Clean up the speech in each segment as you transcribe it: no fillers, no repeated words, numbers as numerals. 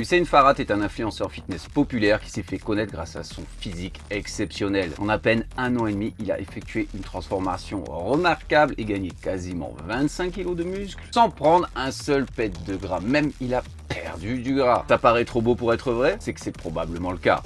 Hussein Farhat est un influenceur fitness populaire qui s'est fait connaître grâce à son physique exceptionnel. En à peine 1 an et demi, il a effectué une transformation remarquable et gagné quasiment 25 kg de muscles sans prendre un seul pet de gras. Même il a perdu du gras. Ça paraît trop beau pour être vrai? C'est que c'est probablement le cas.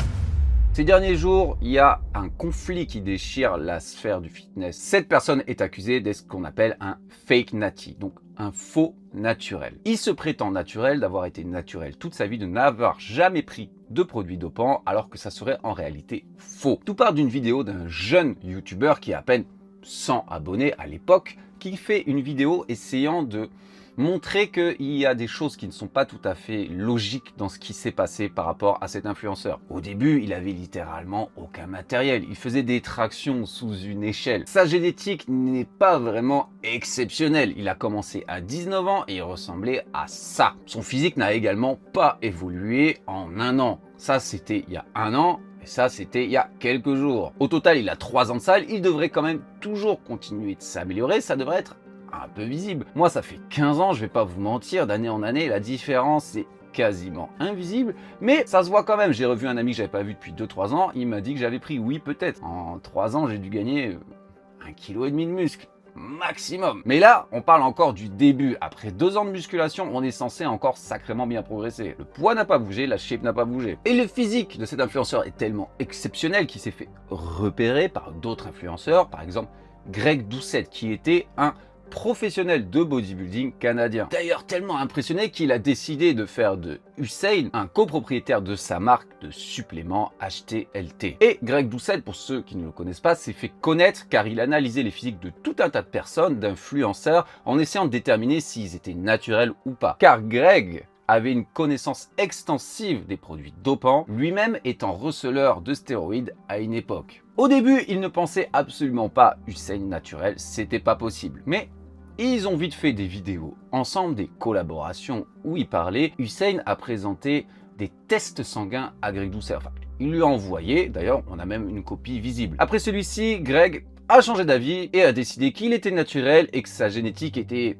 Ces derniers jours, il y a un conflit qui déchire la sphère du fitness. Cette personne est accusée d'être ce qu'on appelle un fake nati, donc un faux naturel. Il se prétend naturel, d'avoir été naturel toute sa vie, de n'avoir jamais pris de produits dopants, alors que ça serait en réalité faux. Tout part d'une vidéo d'un jeune youtubeur qui a à peine 100 abonnés à l'époque, qui fait une vidéo essayant de montrer qu'il y a des choses qui ne sont pas tout à fait logiques dans ce qui s'est passé par rapport à cet influenceur. Au début, il avait littéralement aucun matériel. Il faisait des tractions sous une échelle. Sa génétique n'est pas vraiment exceptionnelle. Il a commencé à 19 ans et il ressemblait à ça. Son physique n'a également pas évolué en 1 an. Ça, c'était il y a 1 an. Et ça, c'était il y a quelques jours. Au total, il a 3 ans de salle. Il devrait quand même toujours continuer de s'améliorer. Ça devrait être un peu visible. Moi, ça fait 15 ans, je vais pas vous mentir, d'année en année, la différence est quasiment invisible, mais ça se voit quand même. J'ai revu un ami que j'avais pas vu depuis 2-3 ans, il m'a dit que j'avais pris, oui, peut-être. En 3 ans, j'ai dû gagner 1,5 kg de muscle. Maximum. Mais là, on parle encore du début. Après 2 ans de musculation, on est censé encore sacrément bien progresser. Le poids n'a pas bougé, la shape n'a pas bougé. Et le physique de cet influenceur est tellement exceptionnel qu'il s'est fait repérer par d'autres influenceurs, par exemple Greg Doucette, qui était un professionnel de bodybuilding canadien. D'ailleurs tellement impressionné qu'il a décidé de faire de Hussein un copropriétaire de sa marque de suppléments HTLT. Et Greg Doucette, pour ceux qui ne le connaissent pas, s'est fait connaître car il analysait les physiques de tout un tas de personnes, d'influenceurs, en essayant de déterminer s'ils étaient naturels ou pas. Car Greg avait une connaissance extensive des produits dopants, lui-même étant receleur de stéroïdes à une époque. Au début, il ne pensait absolument pas Hussein naturel, c'était pas possible. Mais ils ont vite fait des vidéos ensemble, des collaborations où il parlait. Hussein a présenté des tests sanguins à Greg Doucette. Enfin, il lui a envoyé, d'ailleurs, on a même une copie visible. Après celui-ci, Greg a changé d'avis et a décidé qu'il était naturel et que sa génétique était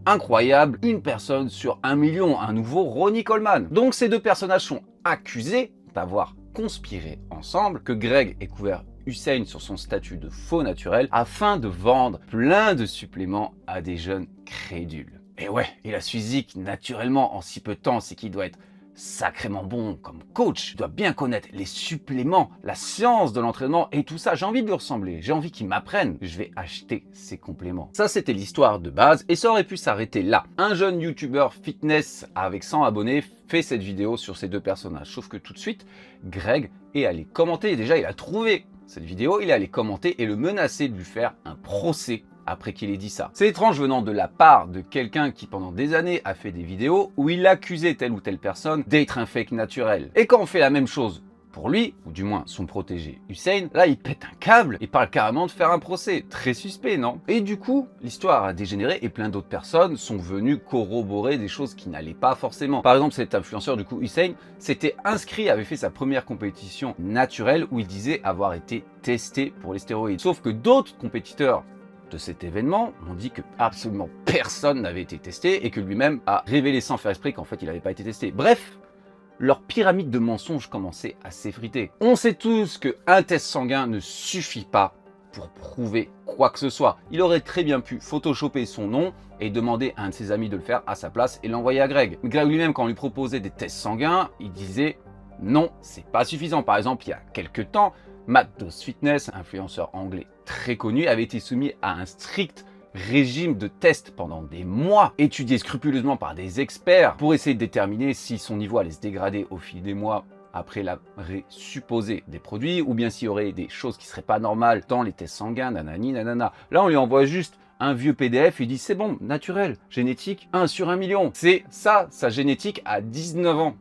incroyable. Une personne sur 1 million, un nouveau Ronnie Coleman. Donc ces deux personnages sont accusés d'avoir conspiré ensemble, que Greg ait couvert Hussein sur son statut de faux naturel afin de vendre plein de suppléments à des jeunes crédules. Et ouais, il a su zik naturellement en si peu de temps, c'est qu'il doit être sacrément bon comme coach. Il doit bien connaître les suppléments, la science de l'entraînement et tout ça. J'ai envie de lui ressembler, j'ai envie qu'il m'apprenne. Je vais acheter ses compléments. Ça, c'était l'histoire de base et ça aurait pu s'arrêter là. Un jeune youtubeur fitness avec 100 abonnés fait cette vidéo sur ces deux personnages. Sauf que tout de suite, Greg est allé commenter. Déjà, il a trouvé cette vidéo, il est allé commenter et le menacer de lui faire un procès après qu'il ait dit ça. C'est étrange venant de la part de quelqu'un qui pendant des années a fait des vidéos où il accusait telle ou telle personne d'être un fake naturel. Et quand on fait la même chose pour lui, ou du moins son protégé Hussein, là il pète un câble et parle carrément de faire un procès. Très suspect, non? Et du coup, l'histoire a dégénéré et plein d'autres personnes sont venues corroborer des choses qui n'allaient pas forcément. Par exemple, cet influenceur du coup Hussein s'était inscrit, avait fait sa première compétition naturelle où il disait avoir été testé pour les stéroïdes. Sauf que d'autres compétiteurs de cet événement ont dit que absolument personne n'avait été testé et que lui-même a révélé sans faire esprit qu'en fait il n'avait pas été testé. Bref, leur pyramide de mensonges commençait à s'effriter. On sait tous qu'un test sanguin ne suffit pas pour prouver quoi que ce soit. Il aurait très bien pu photoshopper son nom et demander à un de ses amis de le faire à sa place et l'envoyer à Greg. Greg lui-même, quand on lui proposait des tests sanguins, il disait non, c'est pas suffisant. Par exemple, il y a quelques temps, Matt Dose Fitness, influenceur anglais très connu, avait été soumis à un strict régime de tests pendant des mois, étudié scrupuleusement par des experts pour essayer de déterminer si son niveau allait se dégrader au fil des mois après l'arrêt supposé des produits, ou bien s'il y aurait des choses qui seraient pas normales dans les tests sanguins, nanani, nanana. Là, on lui envoie juste un vieux PDF, il dit c'est bon, naturel, génétique, 1 sur 1 million. C'est ça, sa génétique à 19 ans.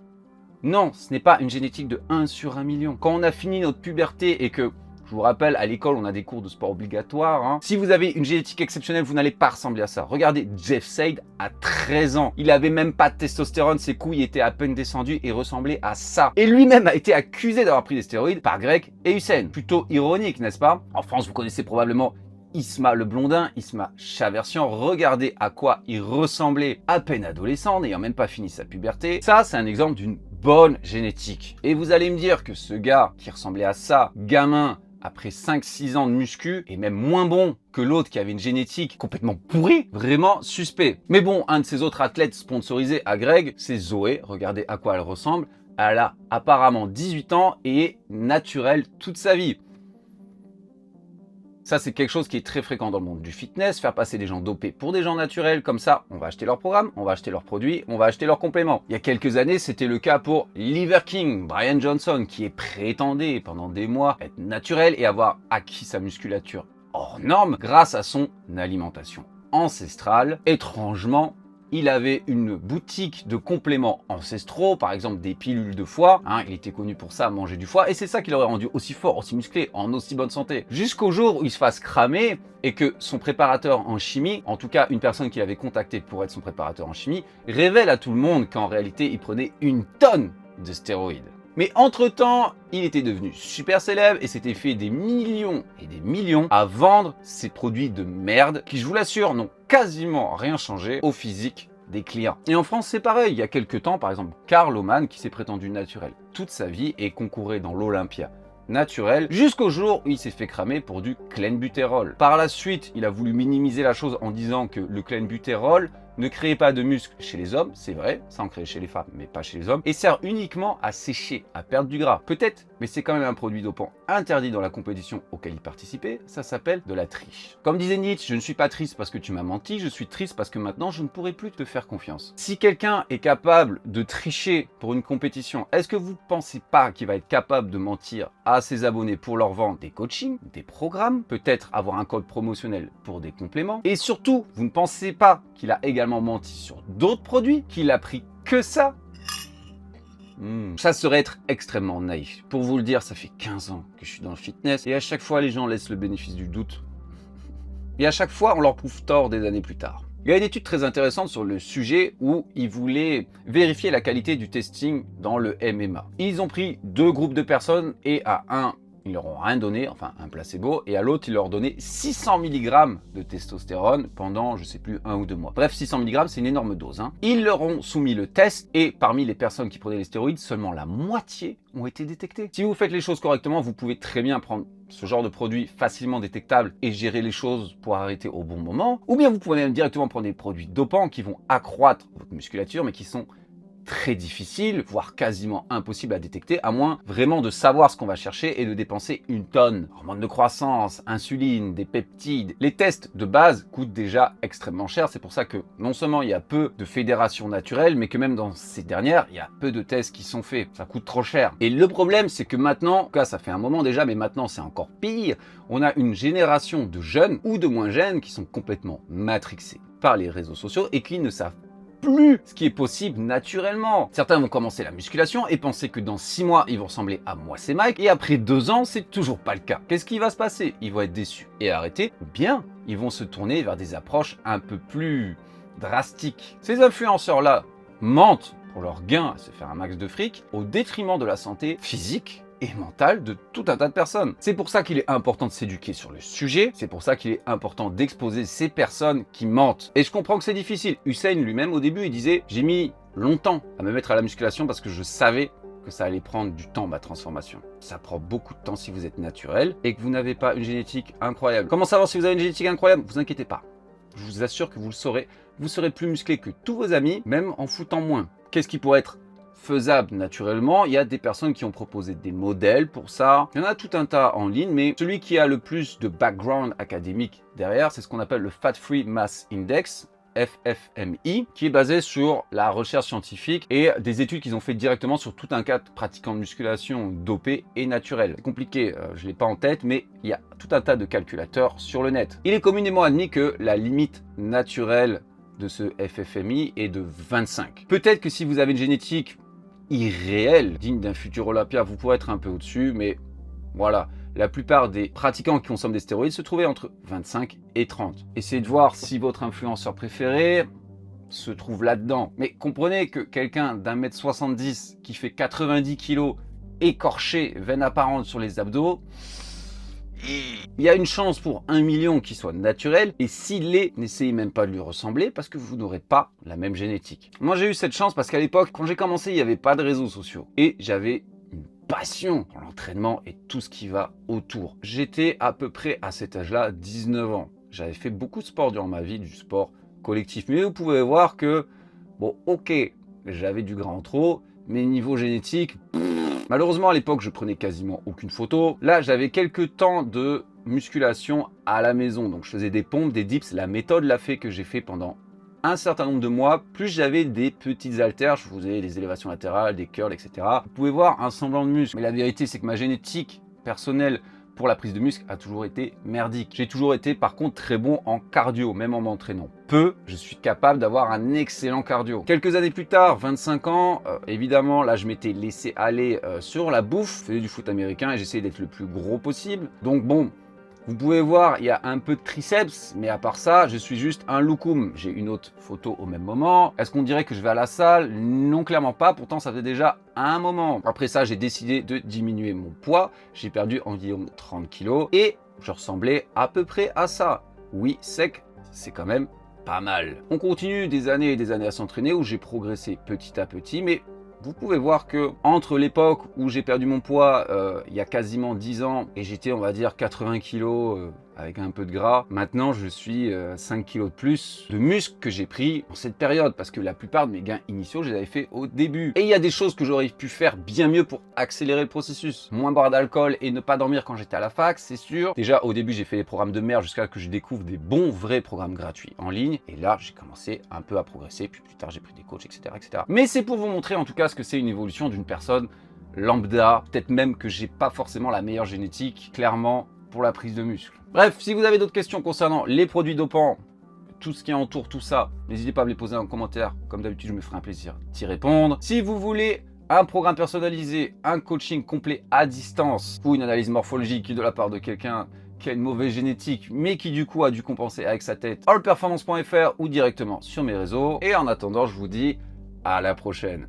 Non, ce n'est pas une génétique de 1 sur 1 million. Quand on a fini notre puberté et que, je vous rappelle, à l'école, on a des cours de sport obligatoires. Hein. Si vous avez une génétique exceptionnelle, vous n'allez pas ressembler à ça. Regardez Jeff Seid à 13 ans. Il avait même pas de testostérone, ses couilles étaient à peine descendues et ressemblaient à ça. Et lui-même a été accusé d'avoir pris des stéroïdes par Greg et Hussein. Plutôt ironique, n'est-ce pas? En France, vous connaissez probablement Isma le blondin, Isma Chaversian, regardez à quoi il ressemblait à peine adolescent, n'ayant même pas fini sa puberté. Ça, c'est un exemple d'une bonne génétique. Et vous allez me dire que ce gars qui ressemblait à ça, gamin, après 5-6 ans de muscu, est même moins bon que l'autre qui avait une génétique complètement pourrie, vraiment suspect. Mais bon, un de ces autres athlètes sponsorisés à Greg, c'est Zoé, regardez à quoi elle ressemble. Elle a apparemment 18 ans et est naturelle toute sa vie. Ça, c'est quelque chose qui est très fréquent dans le monde du fitness, faire passer des gens dopés pour des gens naturels, comme ça, on va acheter leur programme, on va acheter leurs produits, on va acheter leurs compléments. Il y a quelques années, c'était le cas pour Liver King, Brian Johnson, qui est prétendé pendant des mois être naturel et avoir acquis sa musculature hors norme grâce à son alimentation ancestrale. Étrangement, il avait une boutique de compléments ancestraux, par exemple des pilules de foie. Il était connu pour ça, manger du foie. Et c'est ça qui l'aurait rendu aussi fort, aussi musclé, en aussi bonne santé. Jusqu'au jour où il se fasse cramer et que son préparateur en chimie, en tout cas une personne qu'il avait contacté pour être son préparateur en chimie, révèle à tout le monde qu'en réalité, il prenait une tonne de stéroïdes. Mais entre-temps, il était devenu super célèbre et s'était fait des millions et des millions à vendre ces produits de merde qui, je vous l'assure, n'ont quasiment rien changé au physique des clients. Et en France, c'est pareil. Il y a quelques temps, par exemple, Karl Oman, qui s'est prétendu naturel toute sa vie et concourait dans l'Olympia naturel, jusqu'au jour où il s'est fait cramer pour du clenbuterol. Par la suite, il a voulu minimiser la chose en disant que le clenbuterol ne créait pas de muscles chez les hommes, c'est vrai, ça en crée chez les femmes, mais pas chez les hommes, et sert uniquement à sécher, à perdre du gras. Peut-être, mais c'est quand même un produit dopant interdit dans la compétition auquel il participait, ça s'appelle de la triche. Comme disait Nietzsche, je ne suis pas triste parce que tu m'as menti, je suis triste parce que maintenant je ne pourrai plus te faire confiance. Si quelqu'un est capable de tricher pour une compétition, est-ce que vous ne pensez pas qu'il va être capable de mentir à ses abonnés pour leur vendre des coachings, des programmes, peut-être avoir un code promotionnel pour des compléments? Et surtout, vous ne pensez pas qu'il a également menti sur d'autres produits, qu'il a pris que ça? Ça serait être extrêmement naïf. Pour vous le dire, ça fait 15 ans que je suis dans le fitness et à chaque fois, les gens laissent le bénéfice du doute. Et à chaque fois, on leur prouve tort des années plus tard. Il y a une étude très intéressante sur le sujet où ils voulaient vérifier la qualité du testing dans le MMA. Ils ont pris 2 groupes de personnes et à un, ils leur ont rien donné, enfin un placebo, et à l'autre, ils leur donnaient 600 mg de testostérone pendant, je sais plus, 1 ou 2 mois. Bref, 600 mg, c'est une énorme dose. Ils leur ont soumis le test, et parmi les personnes qui prenaient les stéroïdes, seulement la moitié ont été détectées. Si vous faites les choses correctement, vous pouvez très bien prendre ce genre de produit facilement détectable et gérer les choses pour arrêter au bon moment. Ou bien vous pouvez même directement prendre des produits dopants qui vont accroître votre musculature, mais qui sont très difficile, voire quasiment impossible à détecter, à moins vraiment de savoir ce qu'on va chercher et de dépenser une tonne. Hormones de croissance, insuline, des peptides. Les tests de base coûtent déjà extrêmement cher. C'est pour ça que non seulement il y a peu de fédérations naturelles, mais que même dans ces dernières, il y a peu de tests qui sont faits. Ça coûte trop cher. Et le problème, c'est que maintenant, en tout cas ça fait un moment déjà, mais maintenant c'est encore pire, on a une génération de jeunes ou de moins jeunes qui sont complètement matrixés par les réseaux sociaux et qui ne savent plus ce qui est possible naturellement. Certains vont commencer la musculation et penser que dans 6 mois, ils vont ressembler à moi, c'est Mike, et après 2 ans, c'est toujours pas le cas. Qu'est-ce qui va se passer? Ils vont être déçus et arrêter, ou bien ils vont se tourner vers des approches un peu plus drastiques. Ces influenceurs-là mentent pour leur gain à se faire un max de fric au détriment de la santé physique et mentale de tout un tas de personnes. C'est pour ça qu'il est important de s'éduquer sur le sujet, c'est pour ça qu'il est important d'exposer ces personnes qui mentent. Et je comprends que c'est difficile. Hussein lui-même au début il disait « J'ai mis longtemps à me mettre à la musculation parce que je savais que ça allait prendre du temps ma transformation. Ça prend beaucoup de temps si vous êtes naturel et que vous n'avez pas une génétique incroyable. Comment savoir si vous avez une génétique incroyable? Vous inquiétez pas. Je vous assure que vous le saurez. Vous serez plus musclé que tous vos amis, même en foutant moins. Qu'est-ce qui pourrait être faisable naturellement? Il y a des personnes qui ont proposé des modèles pour ça. Il y en a tout un tas en ligne, mais celui qui a le plus de background académique derrière, c'est ce qu'on appelle le Fat Free Mass Index, FFMI, qui est basé sur la recherche scientifique et des études qu'ils ont fait directement sur tout un cas de pratiquants de musculation dopés et naturels. C'est compliqué, je ne l'ai pas en tête, mais il y a tout un tas de calculateurs sur le net. Il est communément admis que la limite naturelle de ce FFMI est de 25. Peut-être que si vous avez une génétique irréel, digne d'un futur Olympia, vous pourrez être un peu au-dessus, mais voilà. La plupart des pratiquants qui consomment des stéroïdes se trouvaient entre 25 et 30. Essayez de voir si votre influenceur préféré se trouve là-dedans. Mais comprenez que quelqu'un d'1m70 qui fait 90 kg, écorché, veine apparente sur les abdos, Il y a une chance pour 1 million qu'il soit naturel, et s'il l'est, n'essayez même pas de lui ressembler parce que vous n'aurez pas la même génétique. Moi j'ai eu cette chance parce qu'à l'époque, quand j'ai commencé, il n'y avait pas de réseaux sociaux et j'avais une passion pour l'entraînement et tout ce qui va autour. J'étais à peu près à cet âge-là, 19 ans. J'avais fait beaucoup de sport durant ma vie, du sport collectif, mais vous pouvez voir que, bon ok, j'avais du gras en trop, mais niveau génétique, malheureusement à l'époque je prenais quasiment aucune photo. Là j'avais quelques temps de musculation à la maison, donc je faisais des pompes, des dips, la méthode l'a fait que j'ai fait pendant un certain nombre de mois, plus j'avais des petites haltères, je faisais des élévations latérales, des curls, etc. Vous pouvez voir un semblant de muscle, mais la vérité c'est que ma génétique personnelle pour la prise de muscle a toujours été merdique. J'ai toujours été par contre très bon en cardio, même en m'entraînant peu, je suis capable d'avoir un excellent cardio. Quelques années plus tard, 25 ans, évidemment là je m'étais laissé aller sur la bouffe, je faisais du foot américain et j'essayais d'être le plus gros possible. Donc bon, vous pouvez voir, il y a un peu de triceps, mais à part ça, je suis juste un loukoum. J'ai une autre photo au même moment. Est-ce qu'on dirait que je vais à la salle? Non, clairement pas. Pourtant, ça fait déjà un moment. Après ça, j'ai décidé de diminuer mon poids. J'ai perdu environ 30 kilos et je ressemblais à peu près à ça. Oui, sec, c'est quand même pas mal. On continue des années et des années à s'entraîner où j'ai progressé petit à petit, mais vous pouvez voir que entre l'époque où j'ai perdu mon poids il y a quasiment 10 ans et j'étais on va dire 80 kg avec un peu de gras, maintenant je suis 5 kg de plus de muscle que j'ai pris en cette période parce que la plupart de mes gains initiaux je les avais fait au début. Et il y a des choses que j'aurais pu faire bien mieux pour accélérer le processus. Moins boire d'alcool et ne pas dormir quand j'étais à la fac, c'est sûr. Déjà au début j'ai fait des programmes de merde jusqu'à ce que je découvre des bons vrais programmes gratuits en ligne et là j'ai commencé un peu à progresser, puis plus tard j'ai pris des coachs, etc., etc. Mais c'est pour vous montrer en tout cas ce que c'est une évolution d'une personne lambda, peut-être même que j'ai pas forcément la meilleure génétique, clairement, pour la prise de muscle. Bref, si vous avez d'autres questions concernant les produits dopants, tout ce qui entoure tout ça, n'hésitez pas à me les poser en commentaire. Comme d'habitude, je me ferai un plaisir d'y répondre. Si vous voulez un programme personnalisé, un coaching complet à distance ou une analyse morphologique de la part de quelqu'un qui a une mauvaise génétique, mais qui du coup a dû compenser avec sa tête, allperformance.fr ou directement sur mes réseaux. Et en attendant, je vous dis à la prochaine.